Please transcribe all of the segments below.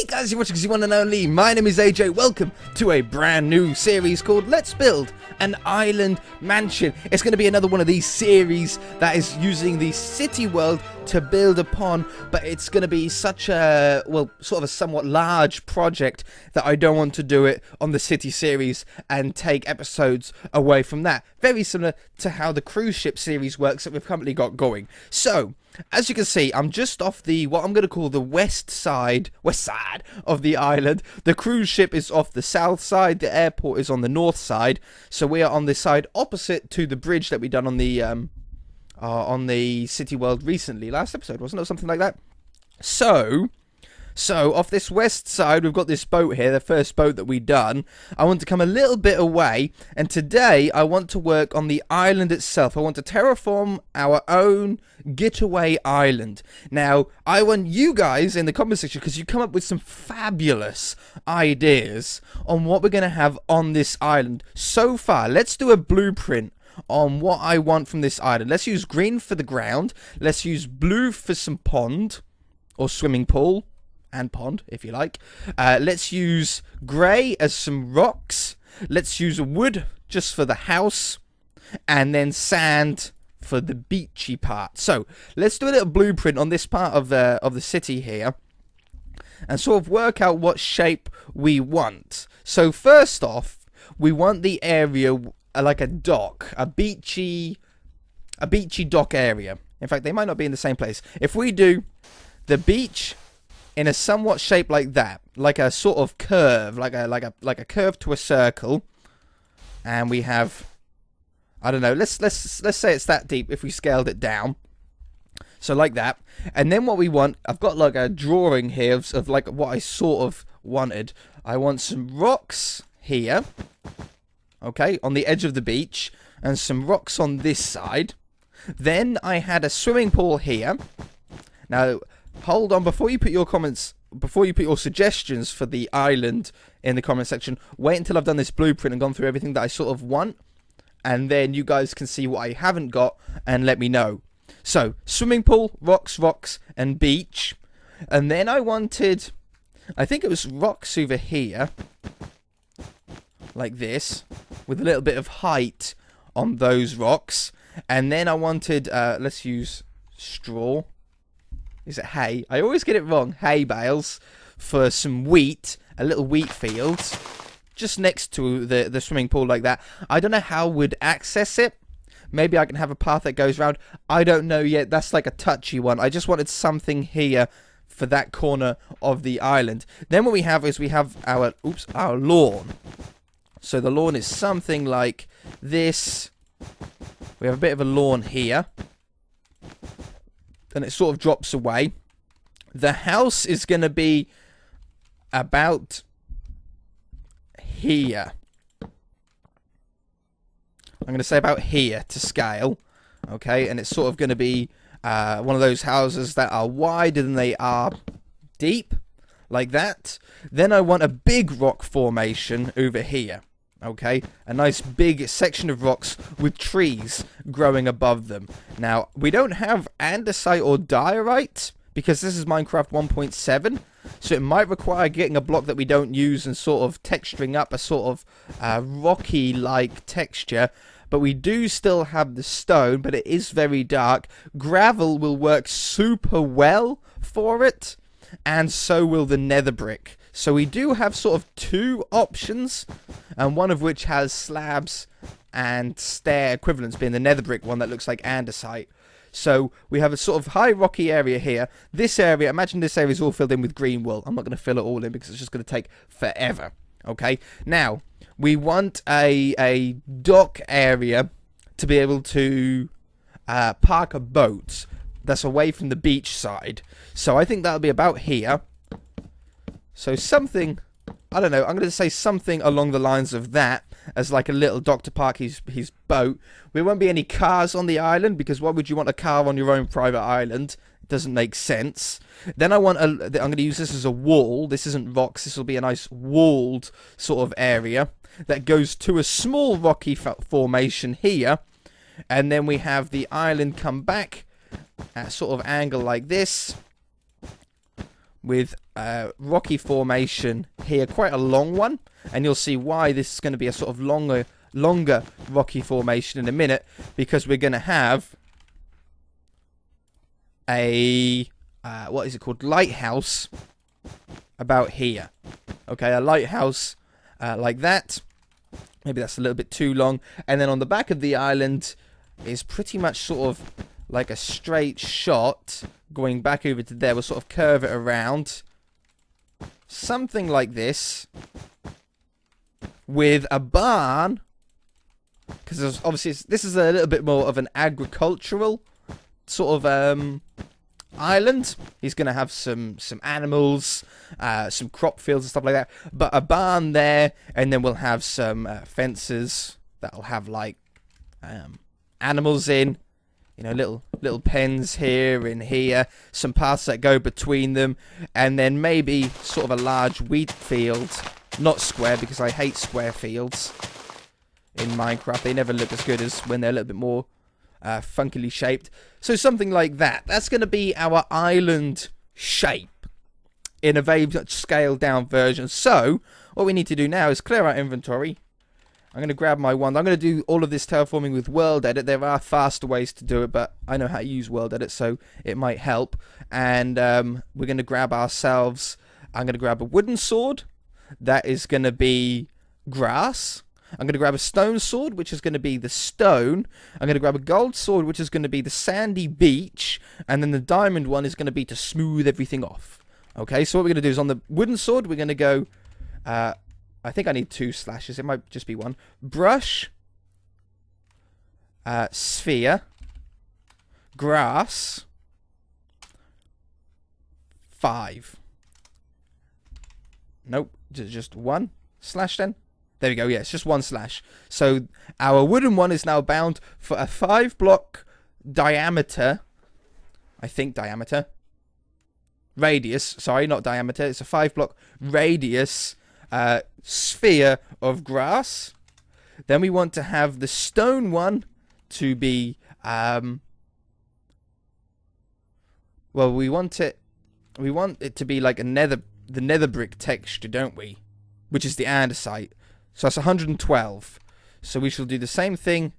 guys, you're watching the one and only. My name is AJ. Welcome to a brand new series called Let's Build an Island Mansion. It's going to be another one of these series that is using the city world to build upon, but it's going to be such a, well, sort of a somewhat large project that I don't want to do it on the city series and take episodes away from that. Very similar to how the cruise ship series works that we've currently got going. So, as you can see, I'm just off the, what I'm going to call the west side of the island. The cruise ship is off the south side, the airport is on the north side, so we are on the side opposite to the bridge that we done on the city world recently, last episode, wasn't it, or something like that? So off this west side, we've got this boat here, the first boat that we done. I want to come a little bit away, and today I want to work on the island itself. I want to terraform our own getaway island. Now, I want you guys in the comment section, because you come up with some fabulous ideas on what we're going to have on this island. So far, let's do a blueprint on what I want from this island. Let's use green for the ground. Let's use blue for some pond, or swimming pool. And pond, if you like. Let's use grey as some rocks. Let's use wood just for the house. And then sand for the beachy part. So, let's do a little blueprint on this part of the city here. And sort of work out what shape we want. So, first off, we want the area like a dock. A beachy dock area. In fact, they might not be in the same place. If we do the beach in a somewhat shape like that, like a sort of curve, like a curve to a circle, and we have, I don't know, let's say it's that deep if we scaled it down, so like that. And then what we want, I've got like a drawing here of like what I sort of wanted. I want some rocks here, okay, on the edge of the beach, and some rocks on this side. Then I had a swimming pool here. Now, hold on, before you put your comments, before you put your suggestions for the island in the comment section, wait until I've done this blueprint and gone through everything that I sort of want, and then you guys can see what I haven't got and let me know. So, swimming pool, rocks, and beach. And then I wanted, I think it was rocks over here, like this, with a little bit of height on those rocks. And then I wanted, let's use straw. Is it hay? I always get it wrong. Hay bales for some wheat, a little wheat field, just next to the swimming pool like that. I don't know how we'd access it. Maybe I can have a path that goes around. I don't know yet. That's like a touchy one. I just wanted something here for that corner of the island. Then what we have is we have our lawn. So the lawn is something like this. We have a bit of a lawn here. And it sort of drops away. The house is going to be about here. I'm going to say about here to scale. Okay, and it's sort of going to be one of those houses that are wider than they are deep. Like that. Then I want a big rock formation over here. Okay, a nice big section of rocks with trees growing above them. Now, we don't have andesite or diorite because this is Minecraft 1.7, so it might require getting a block that we don't use and sort of texturing up a sort of rocky-like texture. But we do still have the stone, but it is very dark. Gravel will work super well for it, and so will the nether brick. So we do have sort of two options, and one of which has slabs and stair equivalents, being the nether brick one that looks like andesite. So we have a sort of high rocky area here. This area, imagine this area is all filled in with green wool. I'm not going to fill it all in because it's just going to take forever. Okay, now we want a dock area to be able to park a boat that's away from the beach side. So I think that'll be about here. So something, I don't know, I'm going to say something along the lines of that as like a little dock to park his boat. There won't be any cars on the island because why would you want a car on your own private island? It doesn't make sense. Then I'm going to use this as a wall. This isn't rocks. This will be a nice walled sort of area that goes to a small rocky formation here. And then we have the island come back at sort of angle like this. with rocky formation here, quite a long one, and you'll see why this is going to be a sort of longer rocky formation in a minute, because we're going to have a what is it called, lighthouse about here. Okay, a lighthouse like that. Maybe that's a little bit too long. And then on the back of the island is pretty much sort of like a straight shot going back over to there. We'll sort of curve it around, something like this, with a barn, because obviously this is a little bit more of an agricultural sort of island. He's going to have some animals, some crop fields and stuff like that, but a barn there, and then we'll have some fences that'll have like animals in, you know, little pens here and here, some paths that go between them, and then maybe sort of a large wheat field, not square, because I hate square fields in Minecraft. They never look as good as when they're a little bit more funkily shaped. So something like that. That's going to be our island shape in a very much scaled down version. So what we need to do now is clear our inventory. I'm going to grab my wand. I'm going to do all of this terraforming with World Edit. There are faster ways to do it, but I know how to use World Edit, so it might help. And we're going to grab ourselves, I'm going to grab a wooden sword. That is going to be grass. I'm going to grab a stone sword, which is going to be the stone. I'm going to grab a gold sword, which is going to be the sandy beach. And then the diamond one is going to be to smooth everything off. Okay, so what we're going to do is on the wooden sword, we're going to go... I think I need 2 slashes. It might just be 1. Brush. Sphere. Grass. 5. Nope, just 1 slash then. There we go, yeah, it's just 1 slash. So our wooden one is now bound for a 5 block diameter. I think diameter. Radius, sorry, not diameter. It's a 5 block radius sphere of grass. Then we want to have the stone one to be, well, we want it to be like the nether brick texture, don't we? Which is the andesite. So that's 112. So we shall do the same thing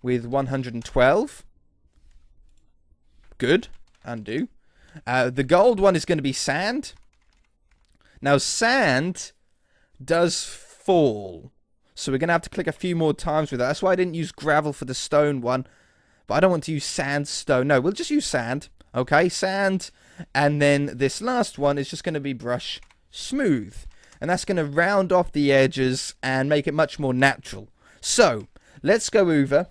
with 112. Good. Undo. The gold one is going to be sand. Now, sand does fall. So we're going to have to click a few more times with that. That's why I didn't use gravel for the stone one. But I don't want to use sandstone. No, we'll just use sand. Okay, sand. And then this last one is just going to be brush smooth. And that's going to round off the edges and make it much more natural. So, let's go over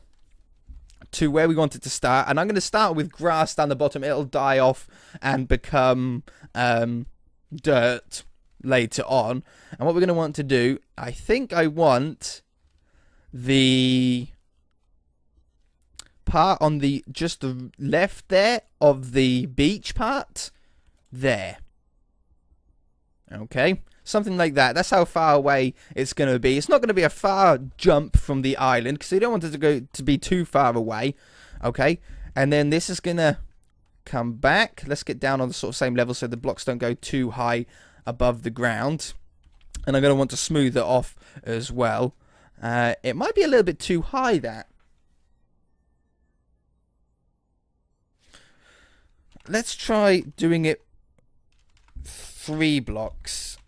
to where we wanted to start. And I'm going to start with grass down the bottom. It'll die off and become dirt later on. And what we're going to want to do, I think I want the part on the just the left there of the beach part there. Okay, something like that. That's how far away it's going to be. It's not going to be a far jump from the island because you don't want it to be too far away. Okay, and then this is going to come back. Let's get down on the sort of same level so the blocks don't go too high above the ground. And I'm going to want to smooth it off as well. It might be a little bit too high, that. Let's try doing it 3 blocks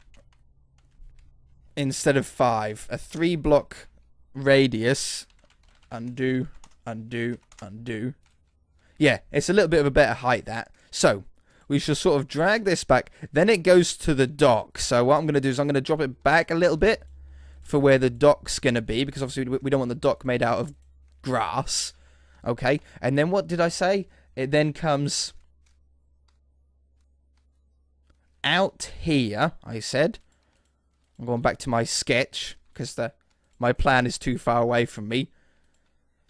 instead of 5. A 3 block radius. Undo, undo, undo. Yeah, it's a little bit of a better height, that. So, we shall sort of drag this back. Then it goes to the dock. So what I'm going to do is I'm going to drop it back a little bit for where the dock's going to be. Because obviously we don't want the dock made out of grass. Okay. And then what did I say? It then comes out here, I said. I'm going back to my sketch because my plan is too far away from me.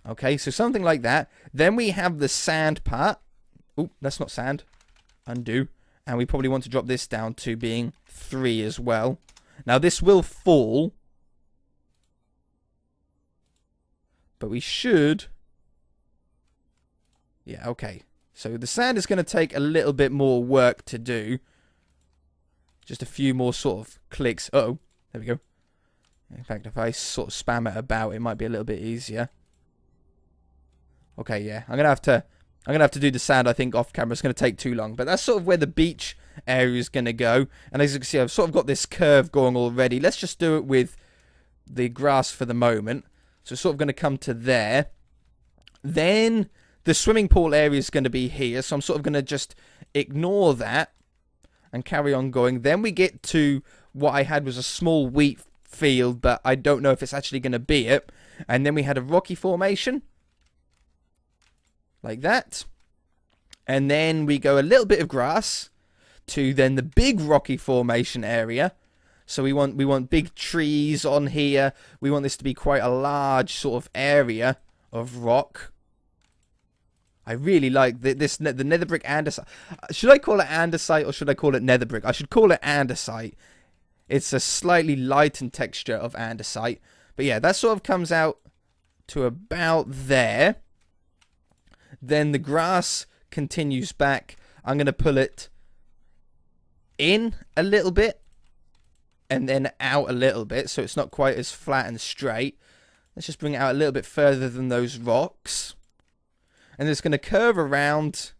Okay, so something like that. Then we have the sand part. Oh, that's not sand. Undo. And we probably want to drop this down to being 3 as well. Now, this will fall. But we should... Yeah, okay. So the sand is going to take a little bit more work to do. Just a few more sort of clicks. Uh-oh. There we go. In fact, if I sort of spam it about, it might be a little bit easier. Okay, yeah. I'm gonna have to do the sound, I think, off camera. It's gonna take too long. But that's sort of where the beach area is gonna go. And as you can see, I've sort of got this curve going already. Let's just do it with the grass for the moment. So it's sort of gonna come to there. Then the swimming pool area is gonna be here. So I'm sort of gonna just ignore that and carry on going. Then we get to what I had was a small wheat field, but I don't know if it's actually gonna be it. And then we had a rocky formation. Like that. And then we go a little bit of grass to then the big rocky formation area. So we want big trees on here. We want this to be quite a large sort of area of rock. I really like the nether brick andesite. Should I call it andesite or should I call it nether brick? I should call it andesite. It's a slightly lightened texture of andesite. But yeah, that sort of comes out to about there. Then the grass continues back. I'm going to pull it in a little bit and then out a little bit so it's not quite as flat and straight. Let's just bring it out a little bit further than those rocks. And it's going to curve around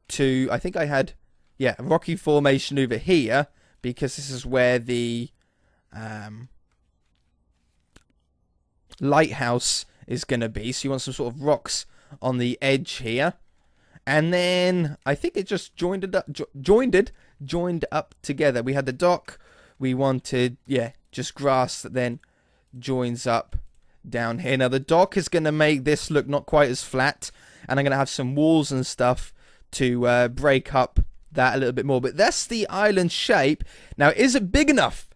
to, I think I had, yeah, a rocky formation over here because this is where the lighthouse is going to be. So you want some sort of rocks on the edge here, and then I think it just joined up together. We had the dock. We wanted, yeah, just grass that then joins up down here. Now the dock is going to make this look not quite as flat, and I'm going to have some walls and stuff to break up that a little bit more. But that's the island shape. Now, is it big enough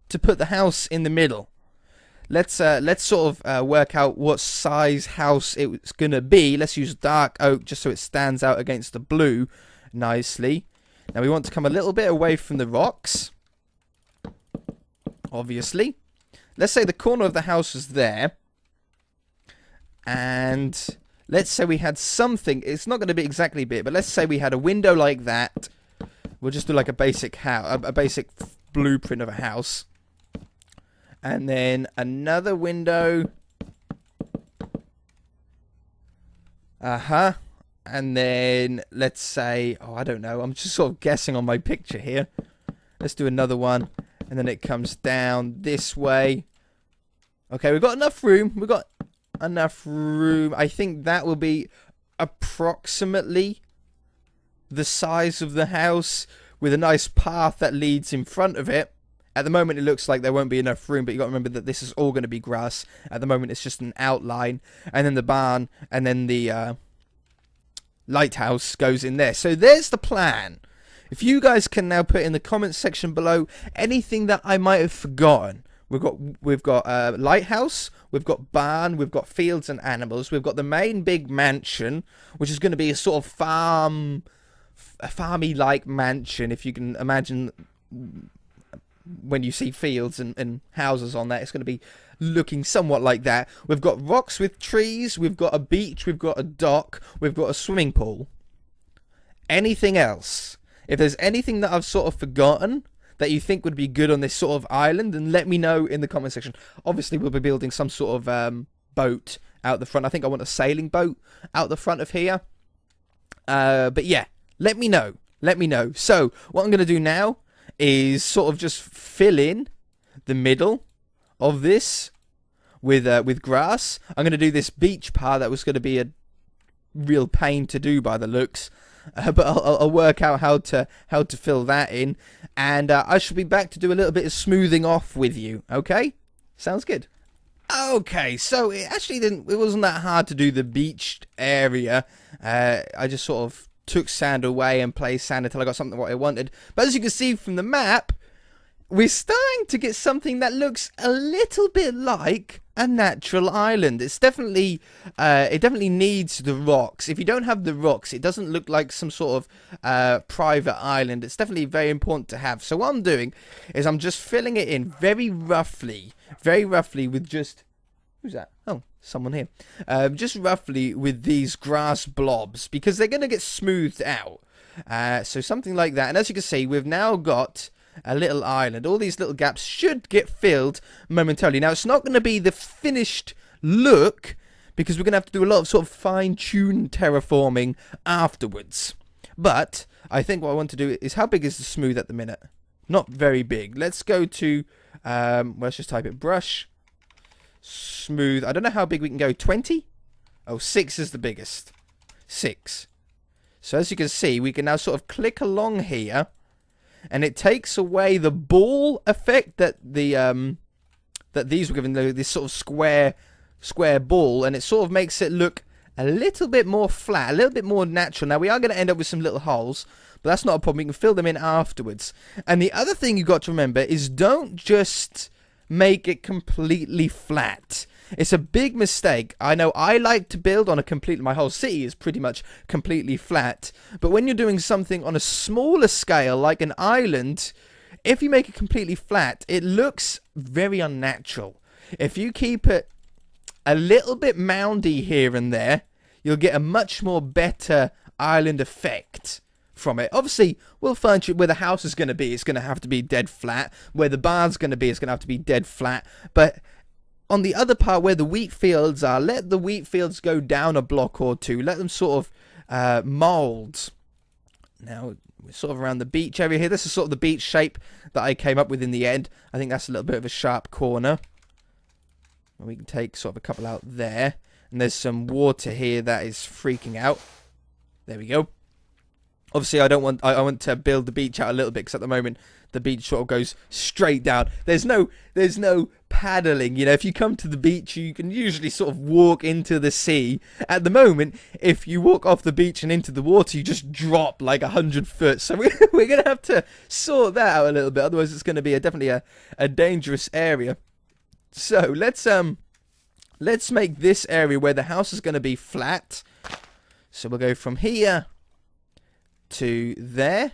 to put the house in the middle? Let's sort of work out what size house it's going to be. Let's use dark oak just so it stands out against the blue nicely. Now we want to come a little bit away from the rocks. Obviously. Let's say the corner of the house is there. And let's say we had something. It's not going to be exactly big, but let's say we had a window like that. We'll just do like a basic house, a basic blueprint of a house. And then another window. And then let's say, oh, I don't know. I'm just sort of guessing on my picture here. Let's do another one. And then it comes down this way. Okay, we've got enough room. We've got enough room. I think that will be approximately the size of the house with a nice path that leads in front of it. At the moment, it looks like there won't be enough room, but you got to remember that this is all going to be grass. At the moment, it's just an outline, and then the barn, and then the lighthouse goes in there. So there's the plan. If you guys can now put in the comments section below anything that I might have forgotten. We've got lighthouse, we've got barn, we've got fields and animals, we've got the main big mansion, which is going to be a sort of farmy-like mansion, if you can imagine. When you see fields and houses on that, it's going to be looking somewhat like that. We've got rocks with trees, we've got a beach, we've got a dock, we've got a swimming pool. Anything else? If there's anything that I've sort of forgotten that you think would be good on this sort of island, then let me know in the comment section. Obviously, we'll be building some sort of boat out the front. I think I want a sailing boat out the front of here. But yeah, let me know. Let me know. So, what I'm going to do now is sort of just fill in the middle of this with grass. I'm going to do this beach part that was going to be a real pain to do by the looks, but I'll work out how to fill that in, and I shall be back to do a little bit of smoothing off with you. Okay, sounds good. Okay, so it wasn't that hard to do the beach area. I just sort of took sand away and placed sand until I got something what I wanted. But as you can see from the map, we're starting to get something that looks a little bit like a natural island. It's definitely, it definitely needs the rocks. If you don't have the rocks, it doesn't look like some sort of private island. It's definitely very important to have. So what I'm doing is I'm just filling it in very roughly with just, who's that? Oh, someone here. Just roughly with these grass blobs, because they're going to get smoothed out. So something like that. And as you can see, we've now got a little island. All these little gaps should get filled momentarily. Now, it's not going to be the finished look because we're going to have to do a lot of sort of fine-tuned terraforming afterwards. But I think what I want to do is, how big is the smooth at the minute? Not very big. Let's go to, let's just type it, brush, smooth. I don't know how big we can go. 20? Oh, 6 is the biggest. 6. So as you can see, we can now sort of click along here, and it takes away the ball effect that that these were given, this sort of square ball, and it sort of makes it look a little bit more flat, a little bit more natural. Now, we are going to end up with some little holes, but that's not a problem. We can fill them in afterwards. And the other thing you've got to remember is don't just make it completely flat. It's a big mistake. I know I like to build on a my whole city is pretty much completely flat. But when you're doing something on a smaller scale, like an island, if you make it completely flat, it looks very unnatural. If you keep it a little bit moundy here and there, you'll get a much more better island effect from it. Obviously, we'll find where the house is going to be. It's going to have to be dead flat. Where the barn's going to be, it's going to have to be dead flat. But on the other part where the wheat fields are, let the wheat fields go down a block or two. Let them sort of mould. Now, we're sort of around the beach area here. This is sort of the beach shape that I came up with in the end. I think that's a little bit of a sharp corner. We can take sort of a couple out there. And there's some water here that is freaking out. There we go. Obviously, I want to build the beach out a little bit, because at the moment the beach sort of goes straight down. There's no paddling. You know, if you come to the beach, you can usually sort of walk into the sea. At the moment, if you walk off the beach and into the water, you just drop like 100 foot. So we're gonna have to sort that out a little bit. Otherwise, it's going to be definitely a dangerous area. So let's make this area where the house is going to be flat. So we'll go from here to there.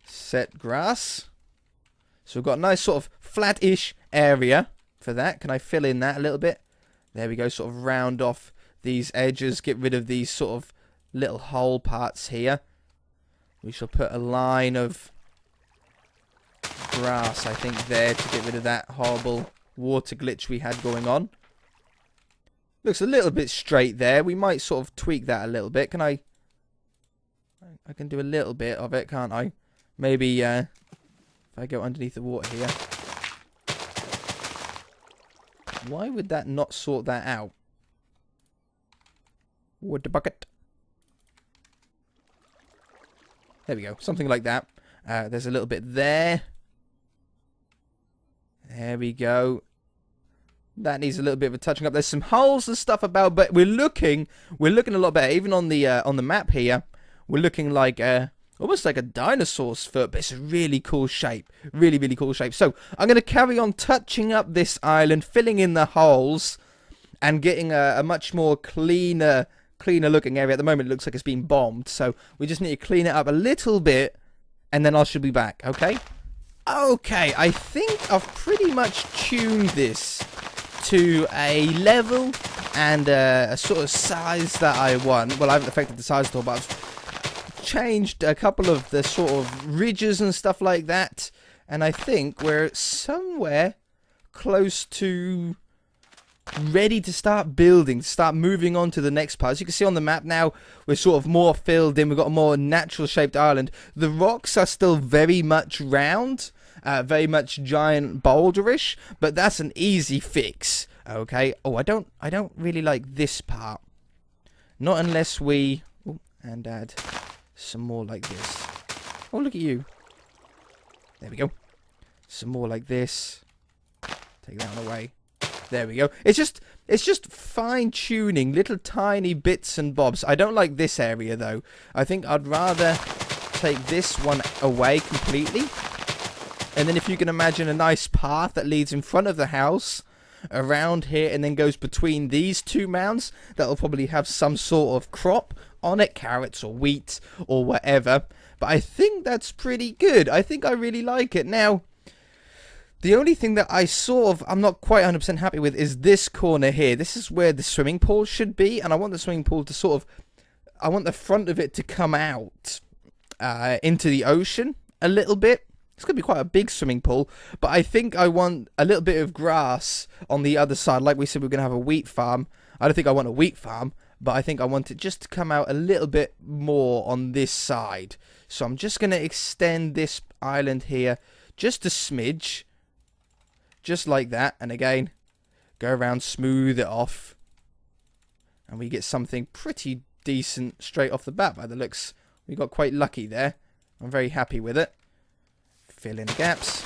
Set grass. So we've got a nice sort of flat-ish area for that. Can I fill in that a little bit? There we go. Sort of round off these edges. Get rid of these sort of little hole parts here. We shall put a line of grass, I think, there to get rid of that horrible water glitch we had going on. Looks a little bit straight there. We might sort of tweak that a little bit. Can I can do a little bit of it, can't I? Maybe if I go underneath the water here. Why would that not sort that out? Water bucket. There we go. Something like that. There's a little bit there. There we go. That needs a little bit of a touching up. There's some holes and stuff about, but we're looking a lot better. Even on the map here, we're looking like almost like a dinosaur's foot, but it's a really cool shape. Really, really cool shape. So I'm going to carry on touching up this island, filling in the holes, and getting a much more cleaner looking area. At the moment, it looks like it's been bombed. So we just need to clean it up a little bit, and then I should be back. Okay? Okay, I think I've pretty much tuned this to a level and a sort of size that I want. Well, I haven't affected the size at all, but I've changed a couple of the sort of ridges and stuff like that. And I think we're somewhere close to ready to start building, to start moving on to the next part. As you can see on the map now, we're sort of more filled in. We've got a more natural shaped island. The rocks are still very much round, very much giant boulderish, but that's an easy fix. Okay. Oh, I don't really like this part. Not unless we and add some more like this. Oh, look at you. There we go. Some more like this. Take that one away. There we go. It's just fine-tuning little tiny bits and bobs. I don't like this area, though. I think I'd rather take this one away completely. And then if you can imagine a nice path that leads in front of the house, around here, and then goes between these two mounds, that'll probably have some sort of crop on it, carrots or wheat or whatever. But I think that's pretty good. I think I really like it. Now, the only thing that I'm not quite 100% happy with is this corner here. This is where the swimming pool should be, and I want the swimming pool to I want the front of it to come out into the ocean a little bit. It's going to be quite a big swimming pool, but I think I want a little bit of grass on the other side. Like we said, we're going to have a wheat farm. I don't think I want a wheat farm, but I think I want it just to come out a little bit more on this side. So I'm just going to extend this island here just a smidge, just like that. And again, go around, smooth it off, and we get something pretty decent straight off the bat by the looks. We got quite lucky there. I'm very happy with it. Fill in the gaps.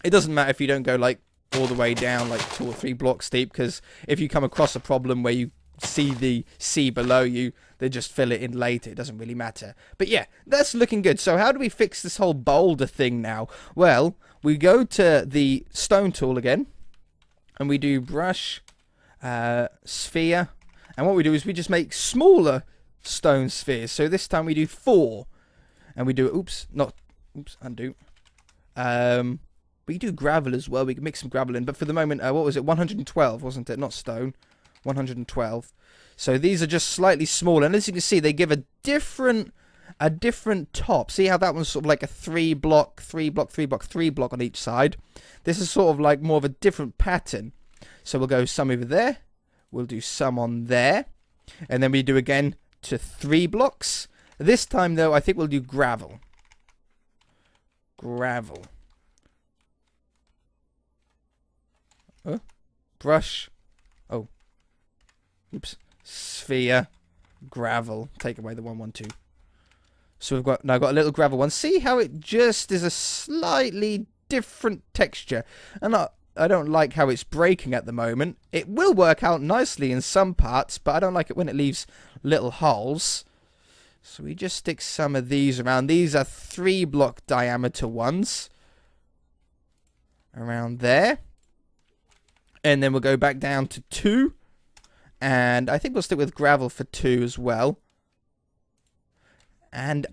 It doesn't matter if you don't go like all the way down like 2 or 3 blocks deep, because if you come across a problem where you see the sea below you, they just fill it in later. It doesn't really matter. But yeah, that's looking good. So how do we fix this whole boulder thing now? Well, we go to the stone tool again, and we do brush, sphere, and what we do is we just make smaller stone spheres. So this time we do 4, and we do undo. We do gravel as well. We can mix some gravel in, but for the moment, what was it? 112, wasn't it? Not stone. 112. So these are just slightly smaller, and as you can see, they give a different top. See how that one's sort of like a 3 block, 3 block, 3 block, 3 block on each side. This is sort of like more of a different pattern. So we'll go some over there. We'll do some on there, and then we do again to 3 blocks. This time though, I think we'll do gravel. Gravel. Brush. Oh. Oops. Sphere. Gravel. Take away the 112. So we've got a little gravel one. See how it just is a slightly different texture. And I don't like how it's breaking at the moment. It will work out nicely in some parts, but I don't like it when it leaves little holes. So we just stick some of these around. These are 3 block diameter ones. Around there. And then we'll go back down to 2. And I think we'll stick with gravel for 2 as well. And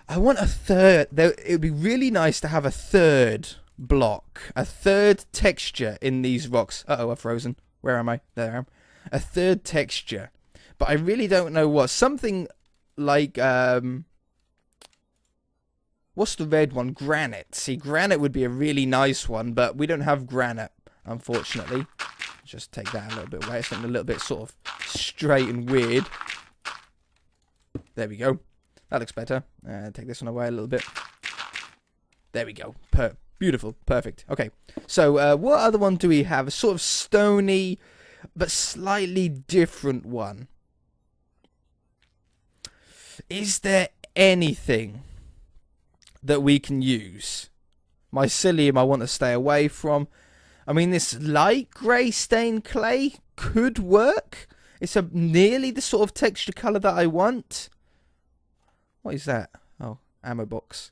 I want a third. It would be really nice to have a third block. A third texture in these rocks. Uh-oh, I've frozen. Where am I? There I am. A third texture. But I really don't know what. Something like... what's the red one? Granite. See, granite would be a really nice one, but we don't have granite, unfortunately. Just take that a little bit away. It's something a little bit sort of straight and weird. There we go. That looks better. Take this one away a little bit. There we go. Beautiful. Perfect. Okay. So, what other one do we have? A sort of stony, but slightly different one. Is there anything that we can use? Mycelium I want to stay away from. I mean, this light grey stained clay could work. It's nearly the sort of texture colour that I want. What is that? Oh, ammo box.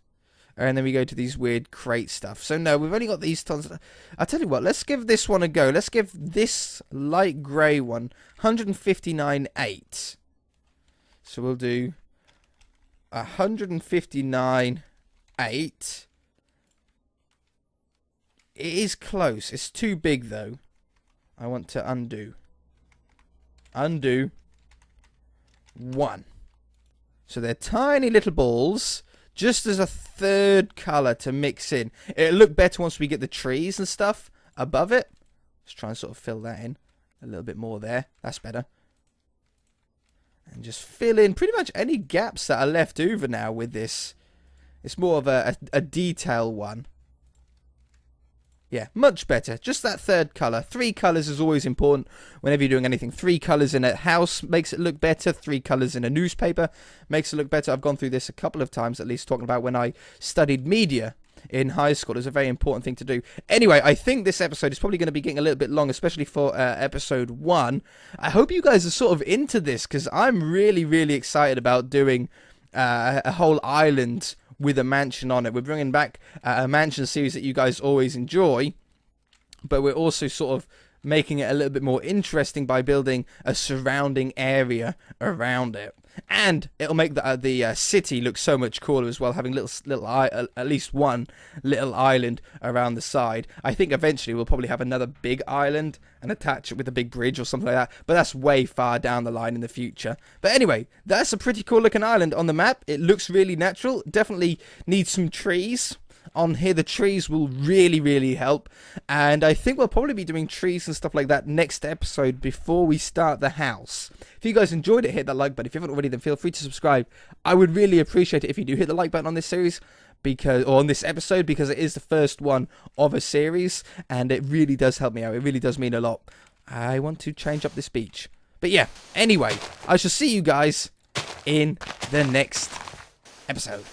And then we go to these weird crate stuff. So no, we've only got these tons. I'll tell you what, let's give this one a go. Let's give this light grey one 159.8. So we'll do 159.8. It is close. It's too big, though. I want to undo. Undo. 1. So they're tiny little balls, just as a third colour to mix in. It'll look better once we get the trees and stuff above it. Let's try and sort of fill that in. A little bit more there. That's better. And just fill in pretty much any gaps that are left over now with this. It's more of a detail one. Yeah, much better. Just that third colour. 3 colours is always important whenever you're doing anything. 3 colours in a house makes it look better. 3 colours in a newspaper makes it look better. I've gone through this a couple of times, at least, talking about when I studied media in high school. It's a very important thing to do. Anyway, I think this episode is probably going to be getting a little bit long, especially for episode 1. I hope you guys are sort of into this, because I'm really, really excited about doing a whole island with a mansion on it. We're bringing back a mansion series that you guys always enjoy, but we're also sort of making it a little bit more interesting by building a surrounding area around it. And it'll make the city look so much cooler as well, having at least one little island around the side. I think eventually we'll probably have another big island and attach it with a big bridge or something like that, but that's way far down the line in the future. But anyway, that's a pretty cool looking island on the map. It looks really natural. Definitely needs some trees. On here, the trees will really help, and I think we'll probably be doing trees and stuff like that next episode before we start the house. If you guys enjoyed it, hit that like button. If you haven't already, then feel free to subscribe. I would really appreciate it if you do hit the like button on this series, or on this episode, because it is the first one of a series, and it really does help me out. It really does mean a lot. I want to change up this beach, but yeah. Anyway, I shall see you guys in the next episode.